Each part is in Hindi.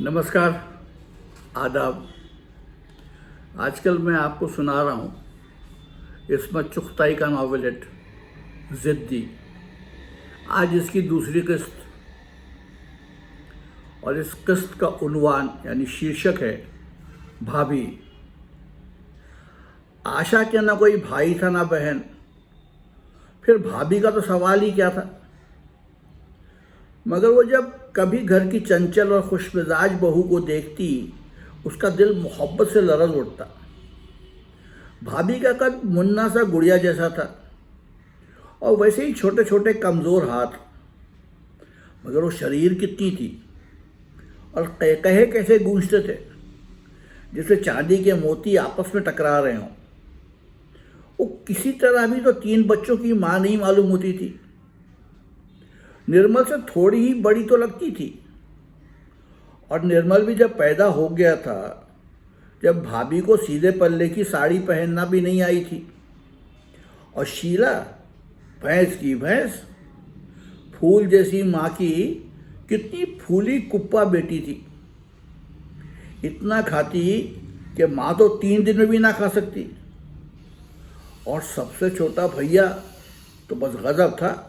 नमस्कार, आदाब। आजकल मैं आपको सुना रहा हूँ इस्मत चुगताई का नावलेट ज़िद्दी। आज इसकी दूसरी किस्त और इस किस्त का उन्वान यानी शीर्षक है भाभी। आशा के ना कोई भाई था ना बहन, फिर भाभी का तो सवाल ही क्या था। मगर वो जब कभी घर की चंचल और खुशमिजाज बहू को देखती, उसका दिल मोहब्बत से लरज़ उठता। भाभी का कद मुन्ना सा गुड़िया जैसा था और वैसे ही छोटे छोटे कमज़ोर हाथ, मगर वो शरीर कितनी थी और कहे कैसे गूंजते थे जैसे चांदी के मोती आपस में टकरा रहे हों। वो किसी तरह भी तो 3 बच्चों की माँ नहीं मालूम होती थी। निर्मल से थोड़ी ही बड़ी तो लगती थी। और निर्मल भी जब पैदा हो गया था, जब भाभी को सीधे पल्ले की साड़ी पहनना भी नहीं आई थी। और शीला भैंस की भैंस, फूल जैसी माँ की कितनी फूली कुप्पा बेटी थी। इतना खाती कि माँ तो 3 दिन में भी ना खा सकती। और सबसे छोटा भैया तो बस गजब था।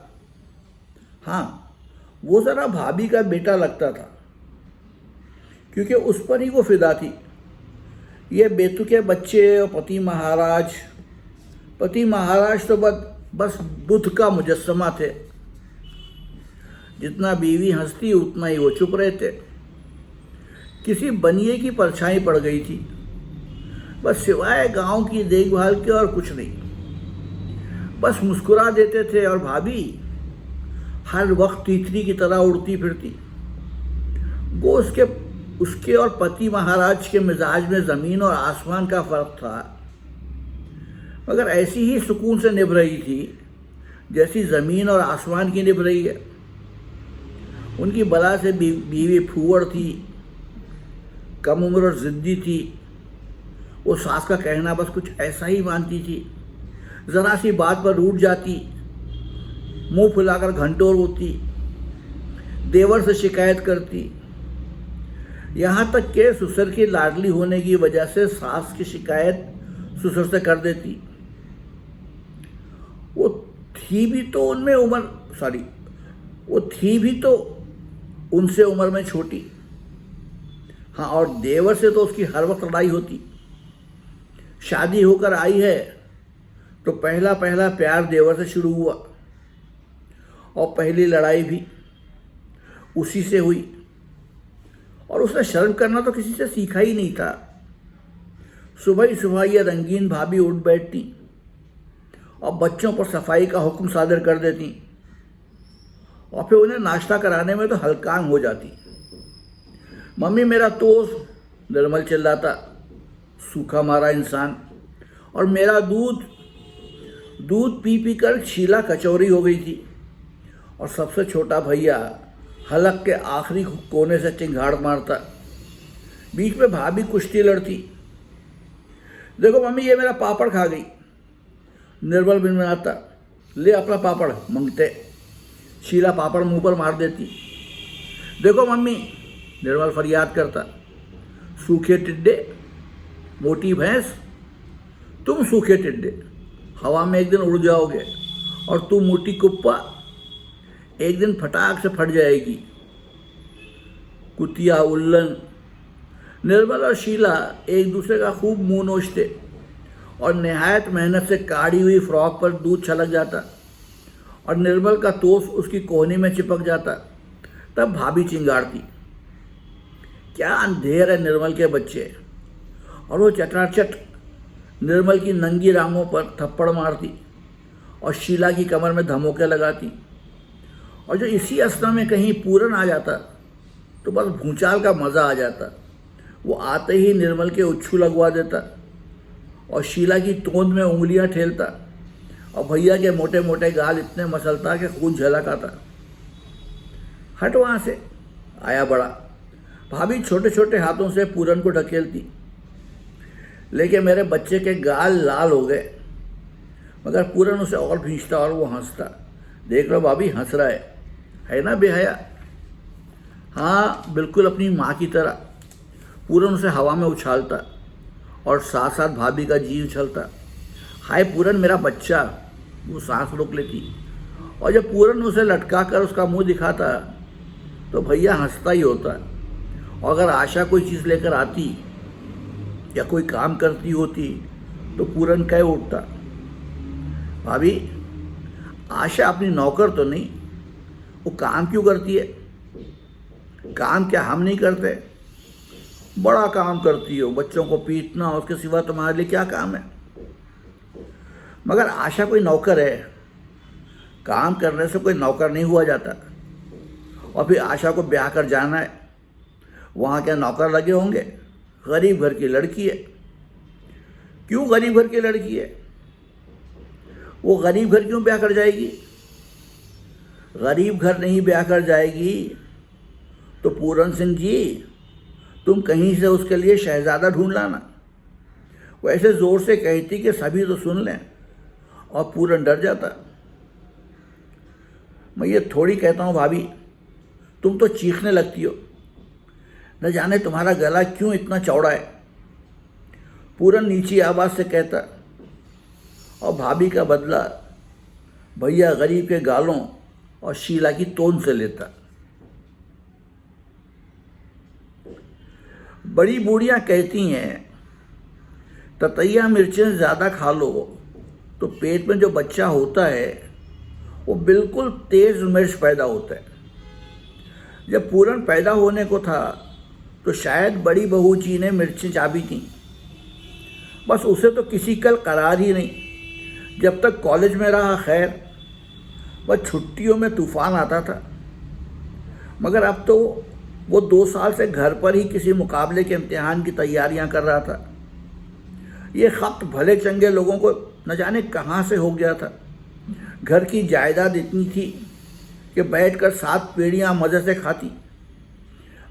हाँ, वो ज़रा भाभी का बेटा लगता था क्योंकि उस पर ही वो फिदा थी। ये बेतुके बच्चे और पति महाराज तो बस बुद्ध का मुजस्समा थे। जितना बीवी हंसती उतना ही वो चुप रहते। किसी बनिए की परछाई पड़ गई थी, बस सिवाय गांव की देखभाल के और कुछ नहीं। बस मुस्कुरा देते थे और भाभी हर वक्त तीतरी की तरह उड़ती फिरती। वो उसके और पति महाराज के मिजाज में ज़मीन और आसमान का फ़र्क था, मगर ऐसी ही सुकून से निभ रही थी जैसी ज़मीन और आसमान की निभ रही है। उनकी बला से बीवी फूहड़ थी, कम उम्र और ज़िद्दी थी। वो सास का कहना बस कुछ ऐसा ही मानती थी। ज़रा सी बात पर रूठ जाती, मुंह फुलाकर घंटों रोती, देवर से शिकायत करती। यहाँ तक कि ससुर की लाडली होने की वजह से सास की शिकायत ससुर से कर देती। वो थी भी तो उनसे उम्र में छोटी। हाँ, और देवर से तो उसकी हर वक्त लड़ाई होती। शादी होकर आई है तो पहला प्यार देवर से शुरू हुआ और पहली लड़ाई भी उसी से हुई। और उसने शर्म करना तो किसी से सीखा ही नहीं था। सुबह ही सुबह ये रंगीन भाभी उठ बैठती और बच्चों पर सफाई का हुक्म सादर कर देती और फिर उन्हें नाश्ता कराने में तो हलकान हो जाती। मम्मी मेरा टोस्ट, निर्मल चिल्लाता, सूखा मारा इंसान। और मेरा दूध पी कर शीला कचौरी हो गई थी। और सबसे छोटा भैया हलक के आखिरी कोने से चिंगाड़ मारता। बीच में भाभी कुश्ती लड़ती। देखो मम्मी, ये मेरा पापड़ खा गई। निर्मल बिनबनाता, ले अपना पापड़ मंगते। शीला पापड़ मुंह पर मार देती। देखो मम्मी, निर्मल फरियाद करता, सूखे टिड्डे, मोटी भैंस, तुम सूखे टिड्डे हवा में एक दिन उड़ जाओगे और तू मोटी कुप्पा एक दिन फटाक से फट जाएगी। कुतिया उल्लन। निर्मल और शीला एक दूसरे का खूब मुंह नोचते और निहायत मेहनत से काढ़ी हुई फ्रॉक पर दूध छलक जाता और निर्मल का तोस उसकी कोहनी में चिपक जाता। तब भाभी चिंगाड़ती, क्या अंधेर है निर्मल के बच्चे। और वो चटाचट निर्मल की नंगी रांगों पर थप्पड़ मारती और शीला की कमर में धमोके लगाती। और जो इसी असना में कहीं पूरन आ जाता तो बस भूचाल का मज़ा आ जाता। वो आते ही निर्मल के उच्छू लगवा देता और शीला की तोंद में उंगलियां ठेलता और भैया के मोटे मोटे गाल इतने मसलता कि खून झलक आता। हट वहाँ से, आया बड़ा। भाभी छोटे छोटे हाथों से पूरन को ढकेलती, लेकिन मेरे बच्चे के गाल लाल हो गए। मगर पूरन उसे और भींचता और वो हंसता। देख लो भाभी, हंस रहा है ना बेहया। हाँ, बिल्कुल अपनी माँ की तरह पूरन उसे हवा में उछालता और साथ साथ भाभी का जी उछलता। हाय पूरन मेरा बच्चा, वो सांस रोक लेती। और जब पूरन उसे लटका कर उसका मुंह दिखाता तो भैया हंसता ही होता। और अगर आशा कोई चीज़ लेकर आती या कोई काम करती होती तो पूरन कह उठता, भाभी आशा अपनी नौकर तो नहीं, वो काम क्यों करती है? काम क्या हम नहीं करते? बड़ा काम करती हो, बच्चों को पीटना, उसके सिवा तुम्हारे लिए क्या काम है? मगर आशा कोई नौकर है, काम करने से कोई नौकर नहीं हुआ जाता। और फिर आशा को ब्याह कर जाना है, वहाँ क्या नौकर लगे होंगे? गरीब घर की लड़की है। क्यों गरीब घर की लड़की है? वो गरीब घर क्यों ब्याह कर जाएगी? गरीब घर नहीं ब्याह कर जाएगी तो पूरन सिंह जी तुम कहीं से उसके लिए शहजादा ढूंढ लाना। वो ऐसे जोर से कहती कि सभी तो सुन लें और पूरन डर जाता। मैं ये थोड़ी कहता हूँ भाभी, तुम तो चीखने लगती हो, न जाने तुम्हारा गला क्यों इतना चौड़ा है। पूरन नीची आवाज़ से कहता और भाभी का बदला भैया गरीब के गालों और शीला की तोन से लेता। बड़ी बूढ़ियाँ कहती हैं ततैया मिर्चें ज़्यादा खा लो तो पेट में जो बच्चा होता है वो बिल्कुल तेज़ मिर्च पैदा होता है। जब पूरन पैदा होने को था तो शायद बड़ी बहू जी ने मिर्चें चाबी थीं, बस उसे तो किसी कल करार ही नहीं। जब तक कॉलेज में रहा खैर, बस छुट्टियों में तूफान आता था। मगर अब तो वो 2 साल से घर पर ही किसी मुकाबले के इम्तिहान की तैयारियां कर रहा था। ये खत भले चंगे लोगों को न जाने कहाँ से हो गया था। घर की जायदाद इतनी थी कि बैठकर 7 पेड़ियाँ मज़े से खाती।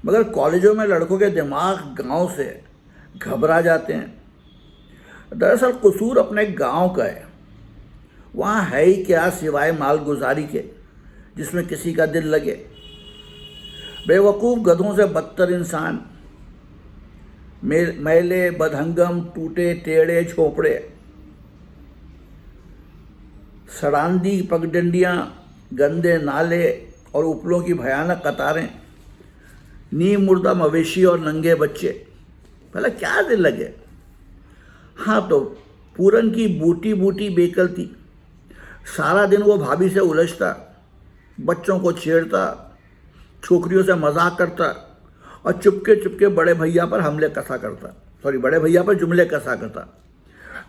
मगर कॉलेजों में लड़कों के दिमाग गांव से घबरा जाते हैं। दरअसल कसूर अपने गांव का है। वहाँ है ही क्या सिवाय मालगुजारी के जिसमें किसी का दिल लगे। बेवकूफ़ गधों से बदतर इंसान, मैले बदहंगम टूटे टेढ़े झोपड़े, सड़ांदी पगडंडियाँ, गंदे नाले और उपलों की भयानक कतारें, नीम मुर्दा मवेशी और नंगे बच्चे, भला क्या दिल लगे। हाँ तो पूरन की बूटी बूटी बेकल थी। सारा दिन वो भाभी से उलझता, बच्चों को छेड़ता, छोकरियों से मजाक करता और चुपके चुपके बड़े भैया पर बड़े भैया पर जुमले कसा करता।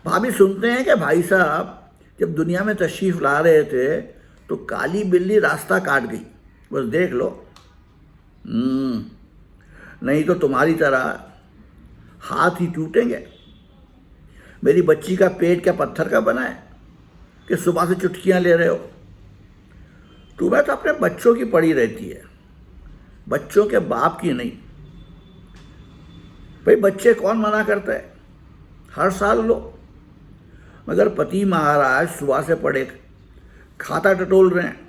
भाभी सुनते हैं कि भाई साहब जब दुनिया में तशरीफ़ ला रहे थे तो काली बिल्ली रास्ता काट गई, बस देख लो। नहीं तो तुम्हारी तरह हाथ ही टूटेंगे। मेरी बच्ची का पेट क्या पत्थर का बना है कि सुबह से चुटकियां ले रहे हो? तुम्हें तो अपने बच्चों की पड़ी रहती है, बच्चों के बाप की नहीं। भाई बच्चे कौन मना करता है? हर साल लो। मगर पति महाराज सुबह से पड़े खाता टटोल रहे हैं।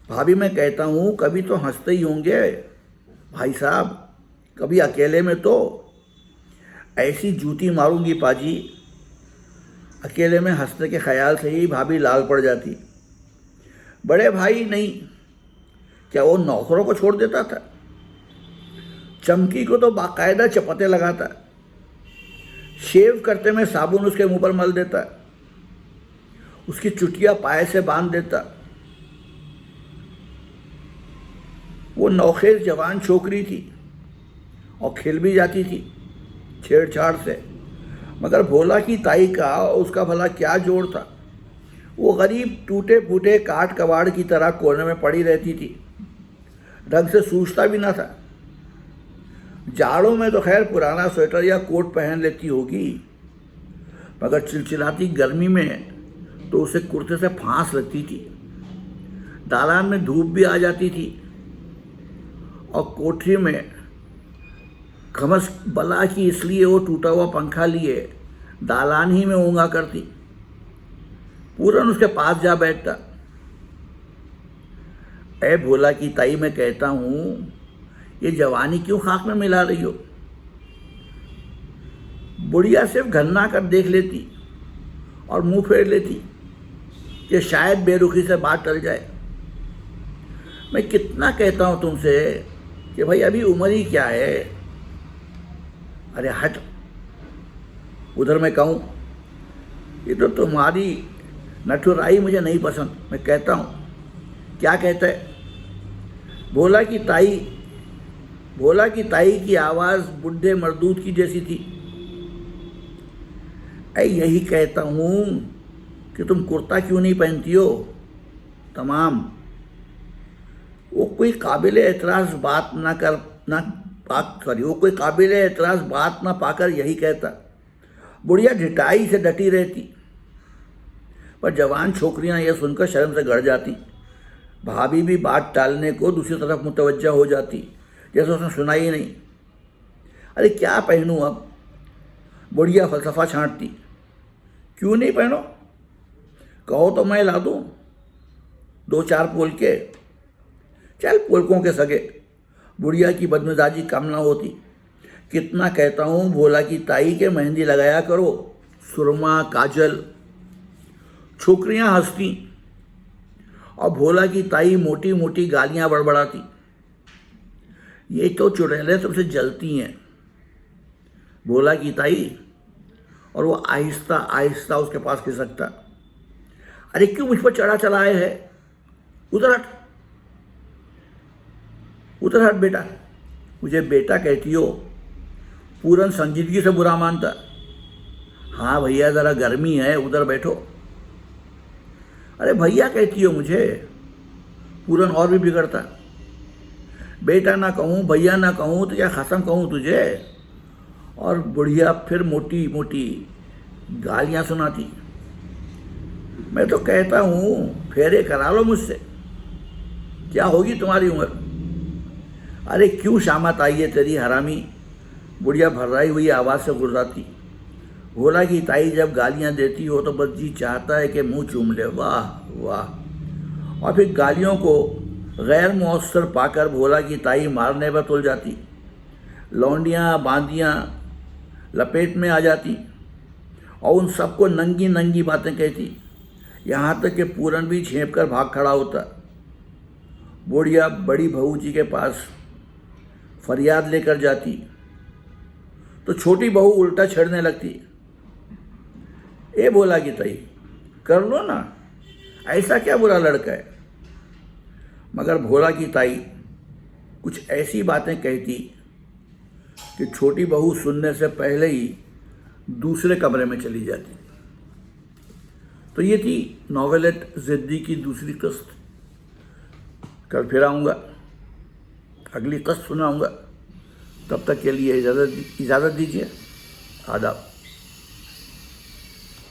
भाभी मैं कहता हूँ कभी तो हंसते ही होंगे भाई साहब, कभी अकेले में तो ऐसी जूती मारूंगी पाजी। अकेले में हंसने के ख्याल से ही भाभी लाल पड़ जाती। बड़े भाई नहीं, क्या वो नौकरों को छोड़ देता था? चमकी को तो बाकायदा चपटे लगाता, शेव करते में साबुन उसके मुंह पर मल देता, उसकी चुटिया पाए से बांध देता। वो नौखेज जवान छोकरी थी और खिल भी जाती थी छेड़छाड़ से। मगर भोला की ताई का उसका भला क्या जोड़ था? वो गरीब टूटे फूटे काट कबाड़ की तरह कोने में पड़ी रहती थी, ढंग से सूझता भी ना था। जाड़ों में तो खैर पुराना स्वेटर या कोट पहन लेती होगी, मगर चिलचिलाती गर्मी में तो उसे कुर्ते से फांस लगती थी। दालान में धूप भी आ जाती थी और कोठरी में घमस बला की, इसलिए वो टूटा हुआ पंखा लिए दालान ही में ऊँगा करती। पूरन उसके पास जा बैठता। ए भोला की ताई मैं कहता हूँ ये जवानी क्यों खाक में मिला रही हो? बुढ़िया सिर्फ घन्ना कर देख लेती और मुंह फेर लेती कि शायद बेरुखी से बात टल जाए। मैं कितना कहता हूं तुमसे कि भाई अभी उम्र ही क्या है। अरे हट, उधर मैं कहूँ, ये तो तुम्हारी नठुराई मुझे नहीं पसंद। मैं कहता हूँ, क्या कहता है? भोला की ताई की आवाज़ बुढ़े मर्दूद की जैसी थी। यही कहता हूँ कि तुम कुर्ता क्यों नहीं पहनती हो तमाम। वो कोई काबिल एतराज़ बात वो कोई काबिल एतराज़ बात ना पाकर यही कहता। बुढ़िया ढिठाई से डटी रहती, पर जवान छोकरियां यह सुनकर शर्म से गड़ जाती। भाभी भी बात टालने को दूसरी तरफ मुतवज्जा हो जाती, जैसे उसने सुना ही नहीं। अरे क्या पहनूं अब? बुढ़िया फलसफा छांटती। क्यों नहीं पहनो? कहो तो मैं ला दूं 2-4 पोल के। चल पोलकों के सगे। बुढ़िया की बदमिजाजी कम ना होती। कितना कहता हूँ भोला की ताई के मेहंदी लगाया करो, सुरमा काजल। छोकरियां हंसती और भोला की ताई मोटी मोटी गालियां बड़बड़ाती। ये तो चुड़ैलें तुमसे जलती हैं, भोला की ताई। और वो आहिस्ता आहिस्ता उसके पास खिसकता। अरे क्यों मुझ पर चढ़ा चलाए है? उधर हट बेटा। मुझे बेटा कहती हो? पूरन संजीदगी से बुरा मानता। हाँ भैया, ज़रा गर्मी है, उधर बैठो। अरे भैया कहती हो मुझे? पूरन और भी बिगड़ता। बेटा ना कहूँ, भैया ना कहूँ तो क्या खसम कहूँ तुझे? और बुढ़िया फिर मोटी मोटी गालियाँ सुनाती। मैं तो कहता हूँ फेरे करा लो मुझसे, क्या होगी तुम्हारी उम्र। अरे क्यों शामत आई है तेरी हरामी? बुढ़िया भर्राई हुई आवाज़ से गुर्राती। भोला की ताई जब गालियाँ देती हो तो बस जी चाहता है कि मुंह चूम ले। वाह वाह। और फिर गालियों को गैर मुअस्सर पाकर भोला की ताई मारने पर तुल जाती। लौंडियाँ बांदियाँ लपेट में आ जाती और उन सबको नंगी नंगी बातें कहती, यहाँ तक कि पूरन भी झेप कर भाग खड़ा होता। बुढ़िया बड़ी बहू जी के पास फरियाद लेकर जाती तो छोटी बहू उल्टा छेड़ने लगती। ए भोला की ताई, कर लो ना, ऐसा क्या बुरा लड़का है। मगर भोला की ताई कुछ ऐसी बातें कहती कि छोटी बहू सुनने से पहले ही दूसरे कमरे में चली जाती। तो ये थी नॉवेलेट ज़िद्दी की दूसरी किस्त। कल फिर आऊँगा, अगली किस्त सुनाऊँगा। तब तक के लिए इजाज़त दीजिए। आदाब।